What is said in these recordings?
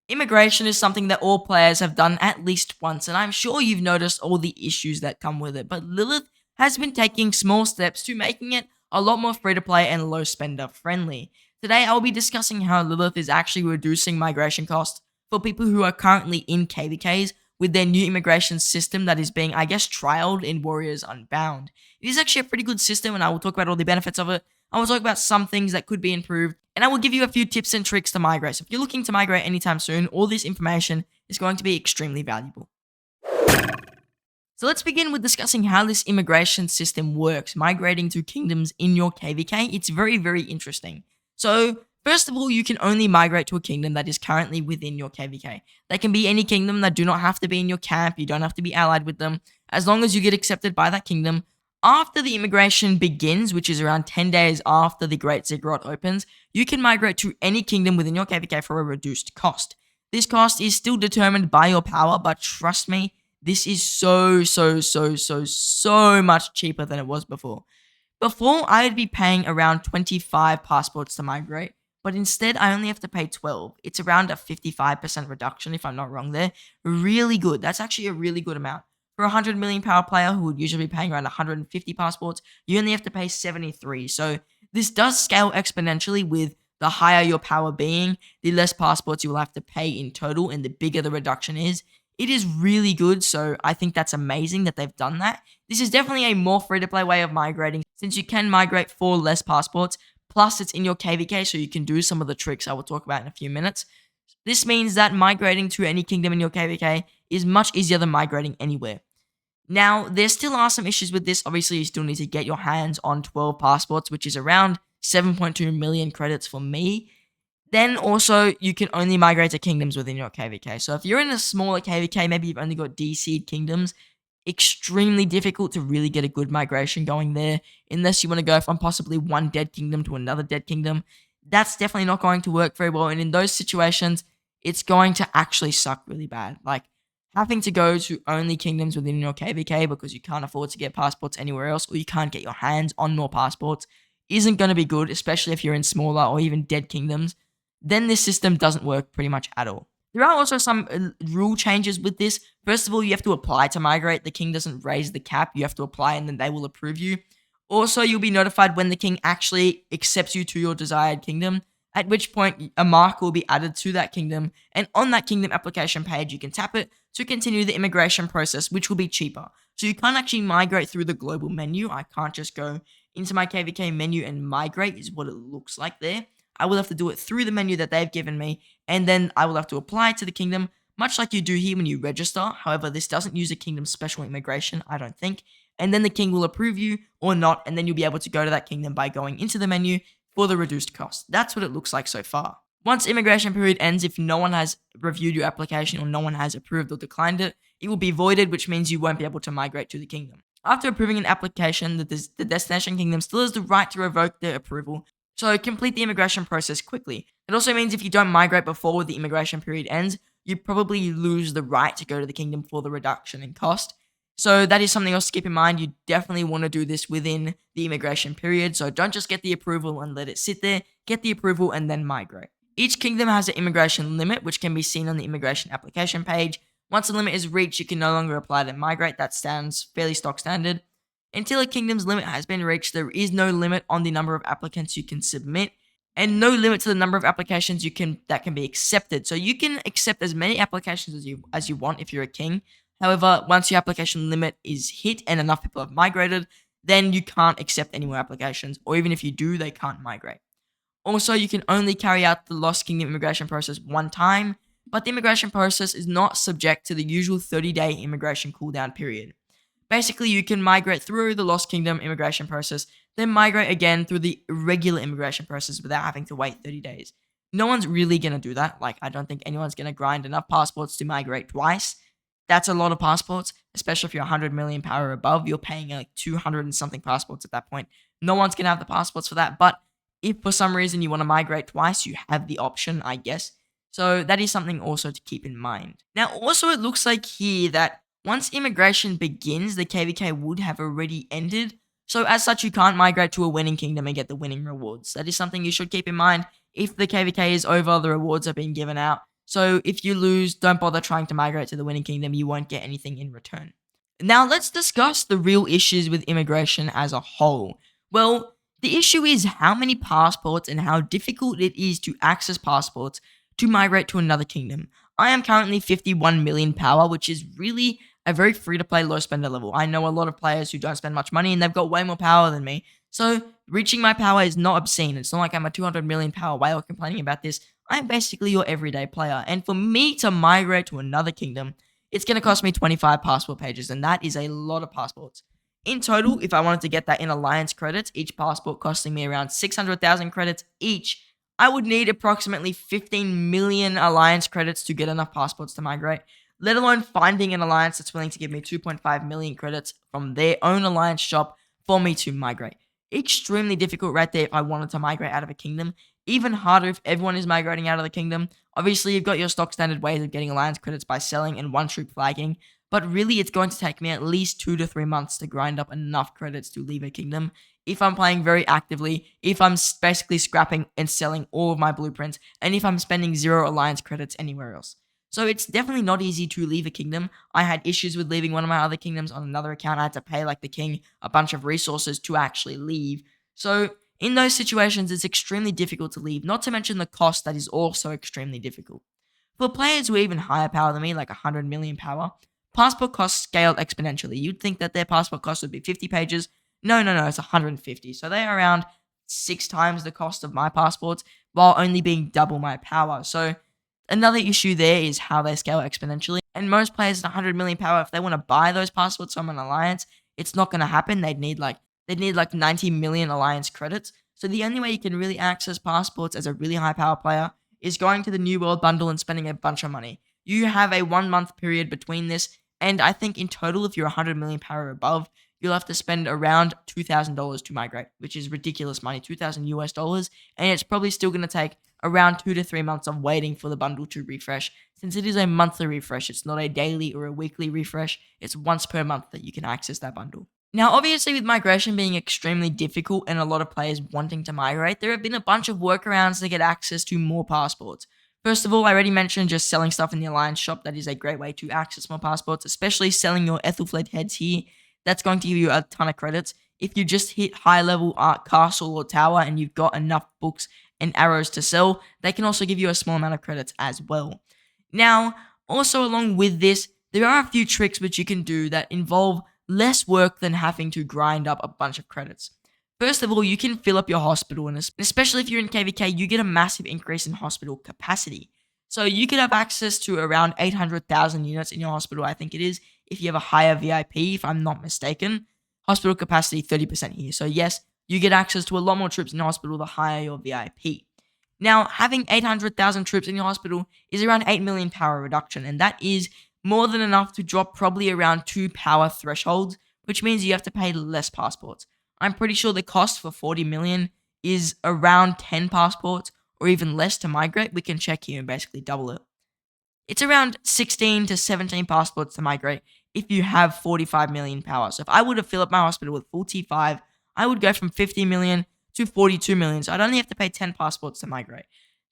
Immigration is something that all players have done at least once, and I'm sure you've noticed all the issues that come with it, but Lilith has been taking small steps to making it a lot more free to play and low spender friendly. Today, I'll be discussing how Lilith is actually reducing migration costs for people who are currently in KVKs with their new immigration system that is being, I guess, trialed in Warriors Unbound. It is actually a pretty good system, and I will talk about all the benefits of it. I will talk about some things that could be improved, and I will give you a few tips and tricks to migrate. So if you're looking to migrate anytime soon, all this information is going to be extremely valuable. So let's begin with discussing how this immigration system works, migrating to kingdoms in your KVK. It's very, very interesting. So first of all, you can only migrate to a kingdom that is currently within your KVK. They can be any kingdom that do not have to be in your camp. You don't have to be allied with them. As long as you get accepted by that kingdom, after the immigration begins, which is around 10 days after the Great Ziggurat opens, you can migrate to any kingdom within your KVK for a reduced cost. This cost is still determined by your power, but trust me, this is so much cheaper than it was before. Before, I would be paying around 25 passports to migrate, but instead I only have to pay 12. It's around a 55% reduction if I'm not wrong there. Really good. That's actually a really good amount. For a 100 million power player who would usually be paying around 150 passports, you only have to pay 73. So this does scale exponentially with the higher your power being, the less passports you will have to pay in total, and the bigger the reduction is. It is really good, so I think that's amazing that they've done that. This is definitely a more free-to-play way of migrating, since you can migrate for less passports, plus it's in your KVK, so you can do some of the tricks I will talk about in a few minutes. This means that migrating to any kingdom in your KVK is much easier than migrating anywhere. Now, there still are some issues with this. Obviously, you still need to get your hands on 12 passports, which is around 7.2 million credits for me. Then also, you can only migrate to kingdoms within your KVK. So if you're in a smaller KVK, maybe you've only got DC'd kingdoms, extremely difficult to really get a good migration going there, unless you want to go from possibly one dead kingdom to another dead kingdom. That's definitely not going to work very well, and in those situations, it's going to actually suck really bad. Like, having to go to only kingdoms within your KVK because you can't afford to get passports anywhere else, or you can't get your hands on more passports, isn't going to be good, especially if you're in smaller or even dead kingdoms. Then this system doesn't work pretty much at all. There are also some rule changes with this. First of all, you have to apply to migrate. The king doesn't raise the cap. You have to apply and then they will approve you. Also, you'll be notified when the king actually accepts you to your desired kingdom, at which point a mark will be added to that kingdom, and on that kingdom application page, you can tap it to continue the immigration process, which will be cheaper. So you can't actually migrate through the global menu. I can't just go into my KVK menu and migrate, is what it looks like there. I will have to do it through the menu that they've given me, and then I will have to apply to the kingdom, much like you do here when you register. However, this doesn't use a kingdom special immigration, I don't think. And then the king will approve you or not, and then you'll be able to go to that kingdom by going into the menu for the reduced cost. That's what it looks like so far. Once immigration period ends, if no one has reviewed your application or no one has approved or declined it, it will be voided, which means you won't be able to migrate to the kingdom. After approving an application, the destination kingdom still has the right to revoke their approval, so complete the immigration process quickly. It also means if you don't migrate before the immigration period ends, you probably lose the right to go to the kingdom for the reduction in cost. So that is something else to keep in mind. You definitely want to do this within the immigration period. So don't just get the approval and let it sit there. Get the approval and then migrate. Each kingdom has an immigration limit, which can be seen on the immigration application page. Once the limit is reached, you can no longer apply to migrate. That stands fairly stock standard. Until a kingdom's limit has been reached, there is no limit on the number of applicants you can submit, and no limit to the number of applications that can be accepted. So you can accept as many applications as you want if you're a king. However, once your application limit is hit and enough people have migrated, then you can't accept any more applications, or even if you do, they can't migrate. Also, you can only carry out the Lost Kingdom immigration process one time, but the immigration process is not subject to the usual 30-day immigration cooldown period. Basically, you can migrate through the Lost Kingdom immigration process, then migrate again through the regular immigration process without having to wait 30 days. No one's really going to do that. Like, I don't think anyone's going to grind enough passports to migrate twice. That's a lot of passports, especially if you're 100 million power above. You're paying like 200 and something passports at that point. No one's going to have the passports for that, but if for some reason you want to migrate twice, you have the option, I guess. So that is something also to keep in mind. Now, also it looks like here that once immigration begins, the KVK would have already ended. So as such, you can't migrate to a winning kingdom and get the winning rewards. That is something you should keep in mind. If the KVK is over, the rewards are being given out. So if you lose, don't bother trying to migrate to the winning kingdom. You won't get anything in return. Now let's discuss the real issues with immigration as a whole. Well, the issue is how many passports and how difficult it is to access passports to migrate to another kingdom. I am currently 51 million power, which is really a very free to play low spender level. I know a lot of players who don't spend much money and they've got way more power than me. So reaching my power is not obscene. It's not like I'm a 200 million power whale complaining about this. I'm basically your everyday player. And for me to migrate to another kingdom, it's going to cost me 25 passport pages, and that is a lot of passports. In total, if I wanted to get that in alliance credits, each passport costing me around 600,000 credits each, I would need approximately 15 million alliance credits to get enough passports to migrate, let alone finding an alliance that's willing to give me 2.5 million credits from their own alliance shop for me to migrate. Extremely difficult right there if I wanted to migrate out of a kingdom. Even harder if everyone is migrating out of the kingdom. Obviously, you've got your stock standard ways of getting alliance credits by selling and one troop flagging, but really it's going to take me at least 2 to 3 months to grind up enough credits to leave a kingdom. If I'm playing very actively, if I'm basically scrapping and selling all of my blueprints, and if I'm spending 0 alliance credits anywhere else. So it's definitely not easy to leave a kingdom. I had issues with leaving one of my other kingdoms on another account. I had to pay like the king a bunch of resources to actually leave. So in those situations, it's extremely difficult to leave, not to mention the cost that is also extremely difficult. For players who are even higher power than me, like 100 million power, passport costs scaled exponentially. You'd think that their passport cost would be 50 pages. No, it's 150. So they are around 6 times the cost of my passports while only being double my power. So another issue there is how they scale exponentially. And most players at 100 million power, if they want to buy those passports from an alliance, it's not going to happen. They'd need like 90 million alliance credits. So the only way you can really access passports as a really high power player is going to the New World bundle and spending a bunch of money. You have a 1 month period between this, and I think in total, if you're 100 million power above, you'll have to spend around $2,000 to migrate, which is ridiculous money, $2,000 US, and it's probably still going to take around 2 to 3 months of waiting for the bundle to refresh. Since it is a monthly refresh, it's not a daily or a weekly refresh, it's once per month that you can access that bundle. Now, obviously, with migration being extremely difficult and a lot of players wanting to migrate, there have been a bunch of workarounds to get access to more passports. First of all, I already mentioned just selling stuff in the Alliance shop. That is a great way to access more passports, especially selling your Ethelflaed heads here. That's going to give you a ton of credits. If you just hit high level art castle or tower and you've got enough books and arrows to sell, they can also give you a small amount of credits as well. Now, also along with this, there are a few tricks which you can do that involve less work than having to grind up a bunch of credits. First of all, you can fill up your hospital, and especially if you're in KVK, you get a massive increase in hospital capacity. So you could have access to around 800,000 units in your hospital, I think it is, if you have a higher VIP, if I'm not mistaken. Hospital capacity 30% here. So yes, you get access to a lot more troops in your hospital the higher your VIP. Now, having 800,000 troops in your hospital is around 8 million power reduction, and that is more than enough to drop probably around 2 power thresholds, which means you have to pay less passports. I'm pretty sure the cost for 40 million is around 10 passports or even less to migrate. We can check here and basically double it. It's around 16 to 17 passports to migrate if you have 45 million power. So if I were to fill up my hospital with full T5, I would go from 50 million to 42 million. So I'd only have to pay 10 passports to migrate.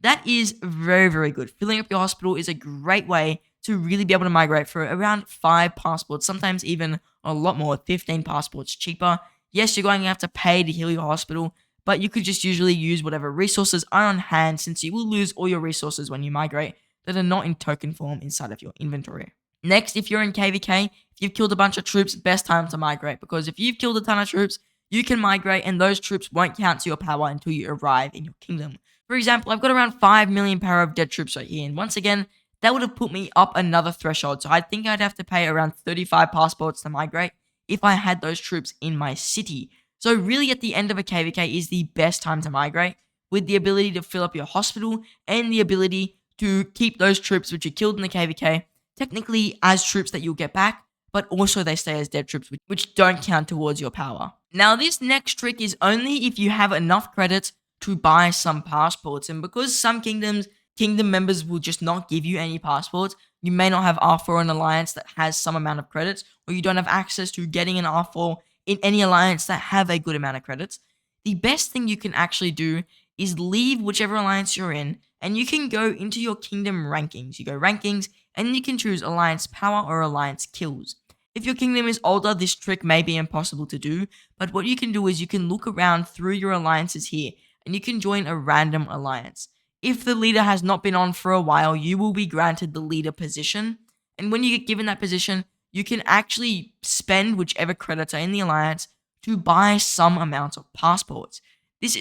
That is very, very good. Filling up your hospital is a great way to really be able to migrate for around 5 passports, sometimes even a lot more, 15 passports cheaper. Yes, you're going to have to pay to heal your hospital, but you could just usually use whatever resources are on hand, since you will lose all your resources when you migrate that are not in token form inside of your inventory. Next, if you're in KVK, if you've killed a bunch of troops, best time to migrate, because if you've killed a ton of troops, you can migrate and those troops won't count to your power until you arrive in your kingdom. For example, I've got around 5 million power of dead troops right here, and once again, that would have put me up another threshold, so I think I'd have to pay around 35 passports to migrate if I had those troops in my city. So really at the end of a KVK is the best time to migrate, with the ability to fill up your hospital and the ability to keep those troops which you killed in the KVK technically as troops that you'll get back, but also they stay as dead troops which don't count towards your power. Now this next trick is only if you have enough credits to buy some passports, and because some kingdom members will just not give you any passports, you may not have R4 in an alliance that has some amount of credits, or you don't have access to getting an R4 in any alliance that have a good amount of credits. The best thing you can actually do is leave whichever alliance you're in, and you can go into your kingdom rankings. You go rankings, and you can choose alliance power or alliance kills. If your kingdom is older, this trick may be impossible to do, but what you can do is you can look around through your alliances here, and you can join a random alliance. If the leader has not been on for a while, you will be granted the leader position, and when you get given that position, you can actually spend whichever credits are in the alliance to buy some amount of passports. This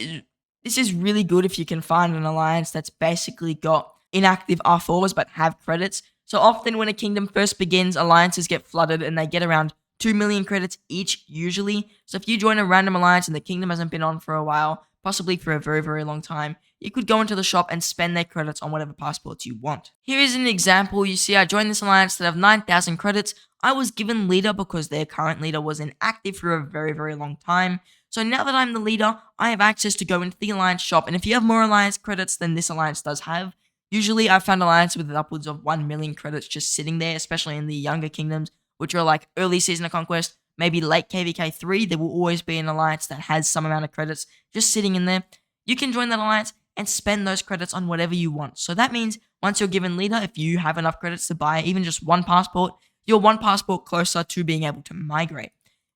is really good if you can find an alliance that's basically got inactive R4s but have credits. So often when a kingdom first begins, alliances get flooded and they get around 2 million credits each usually. So if you join a random alliance and the kingdom hasn't been on for a while, possibly for a very, very long time, you could go into the shop and spend their credits on whatever passports you want. Here is an example. You see I joined this alliance that have 9,000 credits. I was given leader because their current leader was inactive for a very, very long time. So now that I'm the leader, I have access to go into the alliance shop, and if you have more alliance credits than this alliance does have, usually I've found alliances with upwards of 1 million credits just sitting there, especially in the younger kingdoms, which are like early Season of Conquest, maybe late KVK 3, there will always be an alliance that has some amount of credits just sitting in there. You can join that alliance and spend those credits on whatever you want. So that means once you're given leader, if you have enough credits to buy even just one passport, you're one passport closer to being able to migrate.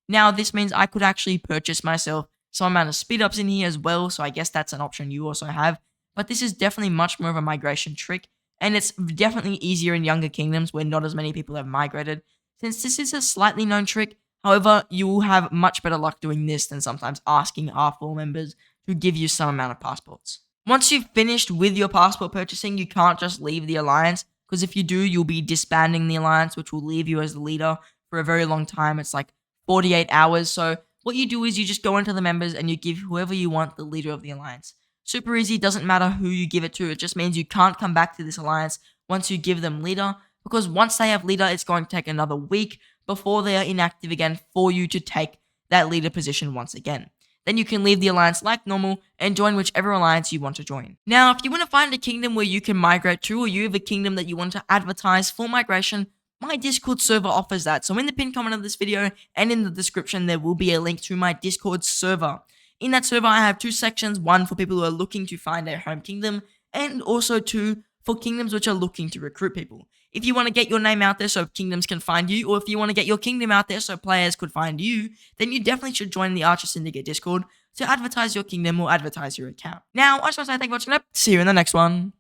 Now, this means I could actually purchase myself some amount of speed ups in here as well, so I guess that's an option you also have. But this is definitely much more of a migration trick, and it's definitely easier in younger kingdoms where not as many people have migrated. Since this is a slightly known trick, however, you will have much better luck doing this than sometimes asking R4 members to give you some amount of passports. Once you've finished with your passport purchasing, you can't just leave the alliance, because if you do, you'll be disbanding the alliance, which will leave you as the leader for a very long time. It's like 48 hours. So what you do is you just go into the members and you give whoever you want the leader of the alliance. Super easy, doesn't matter who you give it to. It just means you can't come back to this alliance once you give them leader, because once they have leader, it's going to take another week before they are inactive again for you to take that leader position once again. Then you can leave the alliance like normal and join whichever alliance you want to join. Now, if you want to find a kingdom where you can migrate to, or you have a kingdom that you want to advertise for migration, my Discord server offers that. So in the pinned comment of this video and in the description, there will be a link to my Discord server. In that server, I have two sections, one for people who are looking to find a home kingdom, and also two for kingdoms which are looking to recruit people. If you want to get your name out there so kingdoms can find you, or if you want to get your kingdom out there so players could find you, then you definitely should join the Archer Syndicate Discord to advertise your kingdom or advertise your account. Now, I just want to say thank you for watching. See you in the next one.